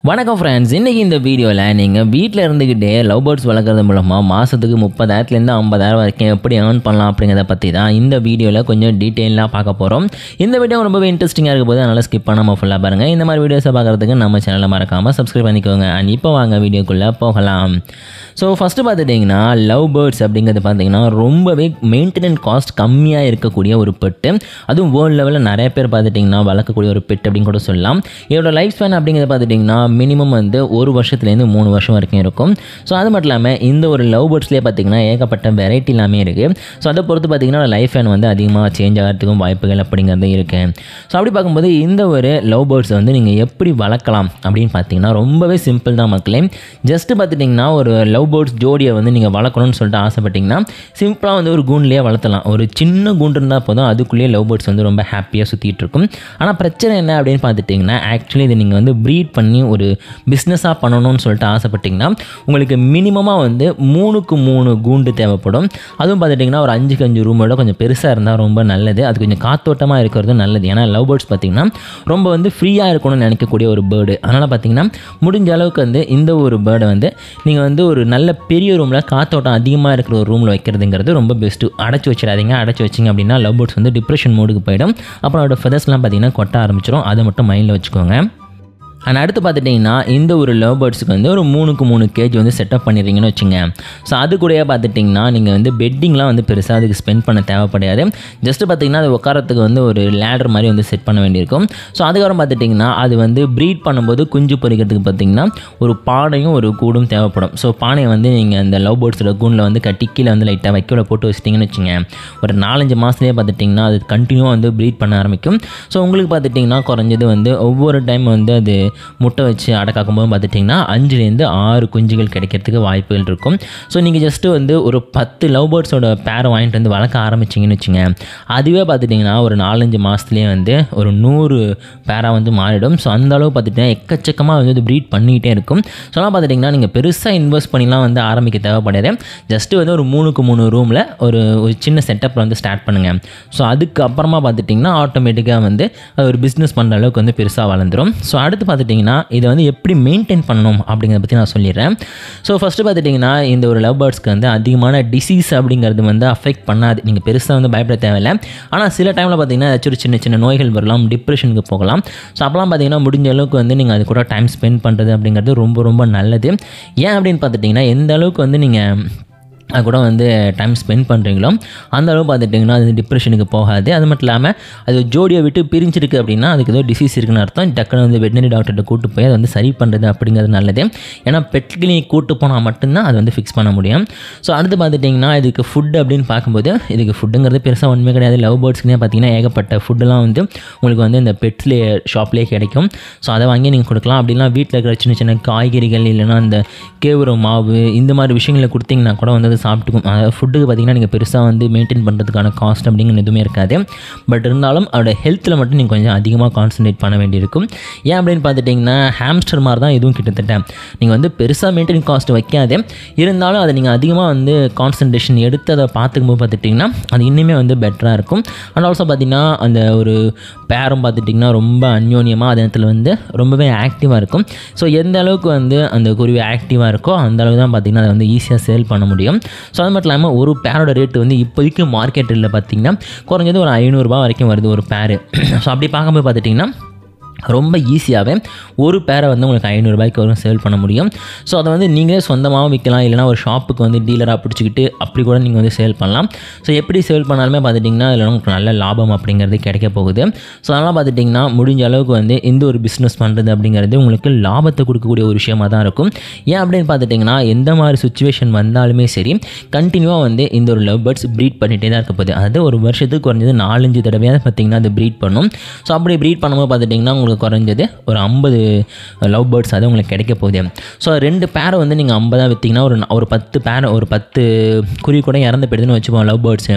வணக்கம் ஃப்ரெண்ட்ஸ், இன்றைக்கி இந்த வீடியோவில் நீங்கள் வீட்டில் இருந்துக்கிட்டே லவ் பேர்ட்ஸ் வளர்க்குறது மூலமாக மாதத்துக்கு 30,000லேருந்து 50,000 வரைக்கும் எப்படி ஏர்ன் பண்ணலாம் அப்படிங்கிறத பற்றி தான் இந்த வீடியோவில் கொஞ்சம் டீட்டெயிலாக பார்க்க போகிறோம். இந்த வீடியோ ரொம்பவே இன்ட்ரெஸ்டிங்காக இருக்க போது, அதனால் ஸ்கிப் பண்ணாமல் ஃபுல்லாக பாருங்கள். இந்த மாதிரி வீடியோஸை பார்க்குறதுக்கு நம்ம சேனலை மறக்காமல் சப்ஸ்கிரைப் பண்ணிக்கோங்க. அண்ட் இப்போ வாங்க வீடியோக்குள்ளே போகலாம். ஸோ ஃபஸ்ட்டு பார்த்துட்டிங்கன்னா லவ் பேர்ட்ஸ் அப்படிங்கிறது பார்த்திங்கன்னா ரொம்பவே மெயின்டெனன்ஸ் காஸ்ட் கம்மியாக இருக்கக்கூடிய ஒரு பெட்டு. அதுவும் வேர்ல்டு லெவலில் நிறைய பேர் பார்த்துட்டிங்கன்னா வளர்க்கக்கூடிய ஒரு பெட் அப்படின்னு கூட சொல்லலாம். இதோட லைஃப் ஸ்பேன் அப்படிங்கிறத பார்த்துட்டிங்கன்னா மினிமம் வந்து 1 வருஷத்துலேருந்து 3 வருஷம் வரைக்கும் இருக்கும். ஸோ அது மட்டும் இல்லாமல் இந்த ஒரு லவ் பேர்ட்ஸ்லேயே பார்த்திங்கன்னா ஏகப்பட்ட வெரைட்டி எல்லாமே இருக்குது. ஸோ அதை பொறுத்து பார்த்திங்கன்னா லைஃப் ஸ்பேன் வந்து அதிகமாக சேஞ்ச் ஆகிறதுக்கும் வாய்ப்புகள் அப்படிங்கிறது இருக்குது. ஸோ அப்படி பார்க்கும்போது இந்த ஒரு லவ் பேர்ட்ஸை வந்து நீங்கள் எப்படி வளர்க்கலாம் அப்படின்னு பார்த்தீங்கன்னா ரொம்பவே சிம்பிள் தான் மக்களே. ஜஸ்ட்டு பார்த்துட்டிங்கன்னா ஒரு லவ் பேர்ட்ஸ் ஜோடியை வந்து நீங்கள் வளர்க்கணும்னு சொல்லிட்டு ஆசைப்பட்டிங்கன்னா சிம்பிளாக வந்து ஒரு கூண்டுலேயே வளர்த்தலாம். ஒரு சின்ன கூண்டு இருந்தால் போதும், அதுக்குள்ளேயே லவ் பேர்ட்ஸ் வந்து ரொம்ப ஹாப்பியாக சுற்றிட்டு இருக்கும். ஆனால் பிரச்சனை என்ன அப்படின்னு பார்த்துட்டிங்கன்னா ஆக்சுவலி இதை நீங்கள் வந்து ப்ரீட் பண்ணி ஒரு பிஸ்னஸாக பண்ணணும்னு சொல்லிட்டு ஆசைப்பட்டிங்கன்னா உங்களுக்கு மினிமமாக வந்து 3க்கு 3 கூண்டு தேவைப்படும். அதுவும் பார்த்துட்டிங்கன்னா ஒரு 5க்கு 5 ரூமோட கொஞ்சம் பெருசாக இருந்தால் ரொம்ப நல்லது. அது கொஞ்சம் காத்தோட்டமாக இருக்கிறது நல்லது. ஏன்னா லவ் பேர்ட்ஸ் பார்த்திங்கன்னா ரொம்ப வந்து ஃப்ரீயாக இருக்கணும்னு நினைக்கக்கூடிய ஒரு பேர்டு. அதனால் பார்த்திங்கன்னா முடிஞ்ச அளவுக்கு வந்து இந்த ஒரு பேர்டை வந்து நீங்கள் வந்து ஒரு நல்ல பெரிய ரூமில் காத்தோட்டம் அதிகமாக இருக்கிற ஒரு ரூமில் வைக்கிறதுங்கிறது ரொம்ப பெஸ்ட்டு. அடைச்சி வச்சிடாதீங்க. அடைச்சி வச்சிங்க அப்படின்னா லவ் பேர்ட்ஸ் வந்து டிப்ரெஷன் மோடுக்கு போயிடும். அப்புறம் அதோட ஃபெதர்ஸ்லாம் பார்த்திங்கன்னா கொட்ட ஆரம்பிச்சிடும். அதை மட்டும் மைண்டில் வச்சுக்கோங்க. அண்ட் அடுத்து பார்த்துட்டிங்கன்னா இந்த ஒரு லவ் பேர்ட்ஸுக்கு வந்து ஒரு 3க்கு 3 கேஜ் வந்து செட்டப் பண்ணிடுறீங்கன்னு வச்சுங்க. ஸோ அது கூடயே பார்த்துட்டிங்கன்னா நீங்கள் வந்து பெட்டிங்லாம் வந்து பெருசாக அதுக்கு ஸ்பெண்ட் பண்ண தேவைப்படாது. ஜஸ்ட்டு பார்த்திங்கன்னா அது உட்காரத்துக்கு வந்து ஒரு லேடர் மாதிரி வந்து செட் பண்ண வேண்டியிருக்கும். ஸோ அதுக்கப்புறம் பார்த்துட்டிங்கன்னா அது வந்து ப்ரீட் பண்ணும்போது குஞ்சு பொரிக்கிறதுக்கு பார்த்திங்கன்னா ஒரு பானையும் ஒரு கூடும் தேவைப்படும். ஸோ பானையை வந்து நீங்கள் அந்த லவ் பேர்ட்ஸோட கூண்டில் வந்து கட்டி கீழே வந்து லைட்டாக வைக்கோல போட்டு வச்சிட்டிங்கன்னு வச்சுங்க. ஒரு 4-5 மாதத்துலேயே பார்த்துட்டிங்கன்னா அது கண்டினியூவாக வந்து ப்ரீட் பண்ண ஆரம்பிக்கும். ஸோ உங்களுக்கு பார்த்துட்டிங்கன்னா குறைஞ்சது வந்து ஒவ்வொரு டைம் வந்து அது முட்டை வச்சு அடக்காக்கும்போது பார்த்துட்டிங்கன்னா 5லேருந்து 6 குஞ்சுகள் கிடைக்கிறதுக்கு வாய்ப்புகள் இருக்கும். ஸோ நீங்கள் ஜஸ்ட்டு வந்து ஒரு 10 லவ் பேர்ட்ஸோட பேரை வாங்கிட்டு வந்து வளர்க்க ஆரம்பிச்சிங்கன்னு வச்சுங்க. அதுவே பார்த்துட்டிங்கன்னா ஒரு 4-5 மாதத்துலேயே வந்து ஒரு 100 பேராக வந்து மாறிடும். ஸோ அந்த அளவு பார்த்துட்டிங்கன்னா எக்கச்சக்கமாக வந்து ப்ரீட் பண்ணிக்கிட்டே இருக்கும். ஸோ அதெல்லாம் பார்த்துட்டிங்கன்னா நீங்கள் பெருசாக இன்வெஸ்ட் பண்ணிலாம் வந்து ஆரம்பிக்க தேவைப்படாது. ஜஸ்ட்டு வந்து ஒரு 3க்கு 3 ரூமில் ஒரு சின்ன செட்டப்பில் வந்து ஸ்டார்ட் பண்ணுங்கள். ஸோ அதுக்கப்புறமா பார்த்துட்டிங்கன்னா ஆட்டோமேட்டிக்காக வந்து அது ஒரு பிஸ்னஸ் பண்ணுற அளவுக்கு வந்து பெருசாக வளர்ந்துடும். ஸோ அடுத்து பார்த்துட்டிங்கன்னா இதை வந்து எப்படி மெயின்டைன் பண்ணணும் அப்படிங்கிறத பற்றி நான் சொல்லிடுறேன். ஸோ ஃபஸ்ட்டு பார்த்துட்டிங்கன்னா இந்த ஒரு லவ் பேர்ட்ஸ்க்கு வந்து அதிகமான டிசீஸ் அப்படிங்கிறது வந்து அஃபெக்ட் பண்ணாது. நீங்கள் பெருசாக வந்து பயப்பட தேவையில்லை. ஆனால் சில டைமில் பார்த்திங்கன்னா ஏதாச்சும் ஒரு சின்ன சின்ன நோய்கள் வரலாம், டிப்ரெஷனுக்கு போகலாம். ஸோ அப்போலாம் பார்த்திங்கன்னா முடிஞ்ச அளவுக்கு வந்து நீங்கள் அது கூட டைம் ஸ்பெண்ட் பண்ணுறது அப்படிங்கிறது ரொம்ப ரொம்ப நல்லது. ஏன் அப்படின்னு பார்த்துட்டிங்கன்னா எந்த அளவுக்கு வந்து நீங்கள் அது கூட வந்து டைம் ஸ்பெண்ட் பண்ணுறீங்களோ அந்த அளவு பார்த்துட்டிங்கன்னா அது டிப்ரெஷனுக்கு போகாது. அது மட்டும் இல்லாமல் அது ஜோடியை விட்டு பிரிஞ்சிருக்கு அப்படின்னா அதுக்கு ஏதோ டிசீஸ் இருக்குன்னு அர்த்தம். டக்குன்னு வந்து வெட்டினரி டாக்டர்கிட்ட கூட்டு போய் அதை வந்து சரி பண்ணுறது அப்படிங்கிறது நல்லது. ஏன்னா பெட் கிளினிக் கூட்டு போனால் மட்டும்தான் அது வந்து ஃபிக்ஸ் பண்ண முடியும். ஸோ அடுத்து பார்த்துட்டிங்கன்னா இதுக்கு ஃபுட்டு அப்படின்னு பார்க்கும்போது இதுக்கு ஃபுட்டுங்கிறது பெருசாக ஒன்றுமே கிடையாது. லவ் பேர்ட்ஸ்க்குனே பார்த்திங்கன்னா ஏகப்பட்ட ஃபுட்டெல்லாம் வந்து உங்களுக்கு வந்து இந்த பெட்ஸ்லேயே ஷாப்லேயே கிடைக்கும். ஸோ அதை வாங்கி நீங்கள் கொடுக்கலாம். அப்படின்னா வீட்டில் இருக்கிற சின்ன சின்ன காய்கறிகள் இல்லைனா இந்த கேவுரு மாவு இந்த மாதிரி விஷயங்களை கொடுத்திங்கன்னா கூட வந்து சாப்பிட்டுக்கும். அதாவது ஃபுட்டுக்கு பார்த்திங்கன்னா நீங்கள் பெருசாக வந்து மெயின்டைன் பண்ணுறதுக்கான காஸ்ட் அப்படிங்கிறது எதுவுமே இருக்காது. பட் இருந்தாலும் அதோட ஹெல்த்தில் மட்டும் நீங்கள் கொஞ்சம் அதிகமாக கான்சன்ட்ரேட் பண்ண வேண்டியிருக்கும். ஏன் அப்படின்னு பார்த்துட்டிங்கன்னா ஹாம்ஸ்டர் மாதிரி தான் இதுவும் கிட்டத்தட்ட நீங்கள் வந்து பெருசாக மெயின்டைன் காஸ்ட் வைக்காது. இருந்தாலும் அதை நீங்கள் அதிகமாக வந்து கான்சன்ட்ரேஷன் எடுத்து அதை பார்த்துக்கும்போது பார்த்துட்டிங்கன்னா அது இன்னுமே வந்து பெட்டராக இருக்கும். அண்ட் ஆல்சோ பார்த்திங்கன்னா அந்த ஒரு பேரும் பார்த்துட்டிங்கன்னா ரொம்ப அந்யோன்யமாக அதே நேரத்தில் வந்து ரொம்பவே ஆக்டிவாக இருக்கும். ஸோ எந்த அளவுக்கு வந்து அந்த குருவி ஆக்டிவாக இருக்கோ அந்த அளவுக்கு தான் பார்த்திங்கன்னா அதை வந்து ஈஸியாக சேல் பண்ண முடியும். ஸோ அது மட்டும் இல்லாமல் ஒரு பேரோட ரேட்டு வந்து இப்போதைக்கு மார்க்கெட்டில் பார்த்திங்கன்னா குறைஞ்சது ஒரு 500 ரூபா வரைக்கும் வருது ஒரு பேரு. ஸோ அப்படி பார்க்கும்போது பார்த்துட்டிங்கன்னா ரொம்ப ஈஸியாகவே ஒரு பேரை வந்து உங்களுக்கு 500 ரூபாய்க்கு வரும் சேல் பண்ண முடியும். ஸோ அதை வந்து நீங்களே சொந்தமாகவும் விற்கலாம். இல்லைனா ஒரு ஷாப்புக்கு வந்து டீலராக பிடிச்சிக்கிட்டு அப்படி கூட நீங்கள் வந்து சேல் பண்ணலாம். ஸோ எப்படி சேல் பண்ணாலுமே பார்த்துட்டிங்கன்னா அதில் உங்களுக்கு நல்ல லாபம் அப்படிங்கிறது கிடைக்க போகுது. ஸோ அதெல்லாம் பார்த்துட்டிங்கன்னா முடிஞ்ச அளவுக்கு வந்து இந்த ஒரு பிஸ்னஸ் பண்ணுறது அப்படிங்கிறது உங்களுக்கு லாபத்தை கொடுக்கக்கூடிய ஒரு விஷயமாக தான் இருக்கும். ஏன் அப்படின்னு பார்த்துட்டிங்கன்னா எந்த மாதிரி சுச்சுவேஷன் வந்தாலுமே சரி கண்டினியூவாக வந்து இந்த ஒரு லவ் பேர்ட்ஸ் ப்ரீட் பண்ணிகிட்டே தான் இருக்க போகுது. அதாவது ஒரு வருஷத்துக்கு குறைஞ்சது 4-5 தடவையாக பார்த்திங்கன்னா அது ப்ரீட் பண்ணும். ஸோ அப்படி ப்ரீட் பண்ணும்போது பார்த்துட்டிங்கன்னா உங்களுக்கு குறைஞ்சது ஒரு 50 லவ் பேர்ட்ஸ் அது உங்களுக்கு கிடைக்க போகுது. ஸோ 2 பேரை வந்து நீங்கள் 50 விற்றீங்கன்னா ஒரு 10 பேரை ஒரு 10 குருவி கூட இறந்து போயிடுதுன்னு வச்சுப்போம் லவ் பேர்ட்ஸு.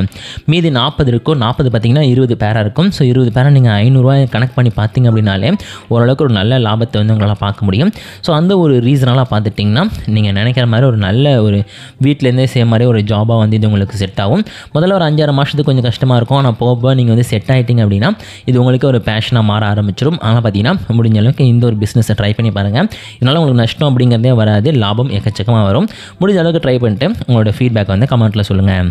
மீதி 40 இருக்கும். 40 பார்த்திங்கன்னா 20 பேராக இருக்கும். ஸோ 20 பேரை நீங்கள் 500 ரூபாய் கணக்கு பண்ணி பார்த்தீங்க அப்படின்னாலே ஓரளவுக்கு ஒரு நல்ல லாபத்தை வந்து உங்களால் பார்க்க முடியும். ஸோ அந்த ஒரு ரீசனால பார்த்துட்டிங்கன்னா நீங்கள் நினைக்கிற மாதிரி ஒரு நல்ல ஒரு வீட்டிலேருந்தே செய்ய மாதிரி ஒரு ஜாபாக வந்து இது உங்களுக்கு செட் ஆகும். முதல்ல ஒரு 5-6 மாதத்துக்கு கொஞ்சம் கஷ்டமாக இருக்கும். ஆனால் போக நீங்கள் வந்து செட் ஆகிட்டிங்க அப்படின்னா இது உங்களுக்கு ஒரு பேஷனாக மாற ஆரம்பிச்சிடும். ஆனால் அதனால் பார்த்தீங்கன்னா முடிஞ்ச அளவுக்கு இந்த ஒரு பிஸ்னஸை ட்ரை பண்ணி பாருங்கள். இதனால் உங்களுக்கு நஷ்டம் அப்படிங்கிறதே வராது, லாபம் எக்கச்சக்கமாக வரும். முடிஞ்ச அளவுக்கு ட்ரை பண்ணிட்டு உங்களோட ஃபீட்பேக் வந்து கமெண்ட்டில் சொல்லுங்கள்.